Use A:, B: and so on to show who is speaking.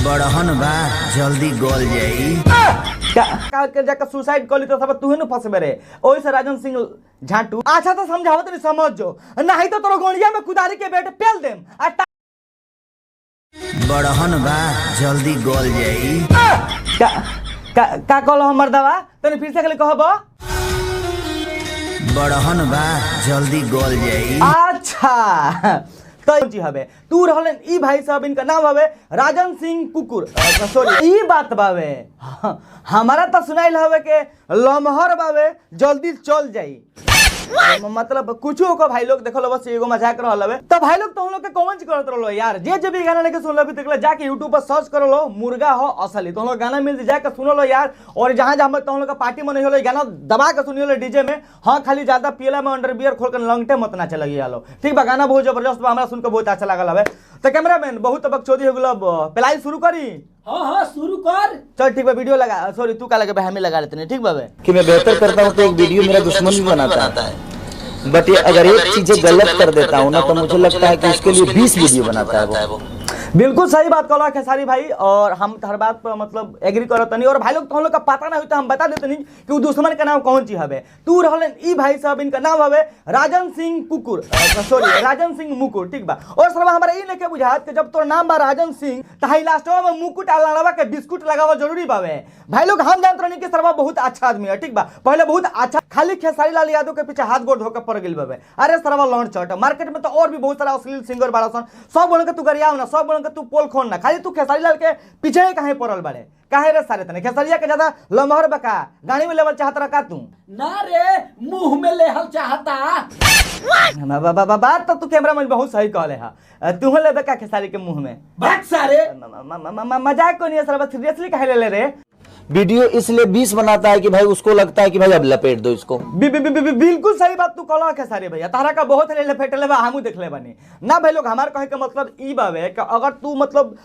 A: बड़हन बा जल्दी गल जाई।
B: का के जाकर सुसाइड कर ली तो सब तू न फंसबे रे। ओही से राजन सिंह झाटू अच्छा तो समझावत नहीं समझ जो, नहीं तो तोरो गोलिया में कुदारी के बेटे पेल देम।
A: बड़हन बा जल्दी गल जाई।
B: का कहलो हमर दवा तने फिर से कहबो।
A: बड़हन बा जल्दी गल जाई।
B: अच्छा तो जी हवे तू रहलन ई भाई साहब, इनका नाम हवे राजन सिंह कुकुर। सॉरी ई बात बावे हमारा तो सुनाइल हवे के लमहर बावे जल्दी चल जाई। मतलब कुछ को भाई लोग देखो बस एगो मजाक रहल हवे। तो भाई लोग तो हम लोग के कमेंट करत रहलो यार, जे भी गाना लेके सुन लो भी देखला जाके YouTube पर सर्च कर लो मुर्गा हो असली, तो हम लोग गाना मिल जाके सुन लो यार। और जहां जहां तो हम लोग का पार्टी में नहीं होलो गाना दबा के सुनियो लो डीजे में। हां खाली ज्यादा पियला में अंडरवियर खोल के लंगटे मत नाचे लगी आलो, ठीक बा। गाना बहुत जबरदस्त बा, हमरा सुन के बहुत अच्छा लागल हवे। तो कैमरामैन बहुत बकचोदी हो गेलो, पलाई शुरू करी।
C: हाँ शुरू कर।
B: चल ठीक बा, वीडियो लगा। सॉरी तू का लगे भाई, हमें लगा लेते हैं, ठीक बा बे।
D: कि मैं बेहतर करता हूँ तो एक वीडियो मेरा दुश्मन भी बनाता है, बट ये अगर एक चीजें गलत कर देता हूँ ना तो मुझे लगता है कि उसके लिए 20 वीडियो बनाता है वो।
B: बिल्कुल सही बात कहला खेसारी भाई, और हम हर बात पर मतलब एग्री करत नहीं। और भाई लोग तो हम लोग का पता ना हो तो हम बता देते नहीं कि वो दुश्मन का नाम कौन सी हवे। तू रहलन ई भाई साहब, इनका नाम हवे राजन सिंह कुकुर। सॉरी राजन सिंह मुकुट, ठीक बा। और सब हमारा ई लेके बुझात कि जब तोर नाम बा राजन सिंह तो हाई लास्टवा में मुकुट आ लड़वा के बिस्कुट लगावा जरूरी बावे। भाई लोग हम जानत रहनी कि सरवा बहुत अच्छा आदमी है, ठीक बा। पहले बहुत अच्छा, खाली खेसारी लाल यादव के पीछे हाथ गोड़ धोकर पड़ गेल बावे। अरे सरवा लॉन्च चट मार्केट में तो और भी बहुत सारा अश्लील सिंगर बाड़ा सन, सब बोल के तू गरियाव ना, सब बोल के तू पोल खोन ना, खाली तू खेसारी लाल के पीछे काहे पड़ल बाड़े। काहे रे सारे तने खेसरिया के ज्यादा लमहर बका गाड़ी में लेवल चाहत रखा तू
C: ना रे, मुंह में लेहल चाहता।
B: बात तो तू कैमरा में बहुत सही कहले हा। तू ले बका खेसारी के मुंह में
C: भाग सारे।
B: मजाक को नहीं है सर, सीरियसली काहे ले रे।
D: वीडियो इसलिए 20 बनाता है कि भाई उसको लगता है कि भाई अब लपेट दो इसको।
B: बिल्कुल सही बात तू कहला खेसारी भैया, तारा का बहुत ले लपेट ले बा, हमू देख ले बनी ना। भाई लोग हमार कहे के मतलब ई बावे कि अगर तू मतलब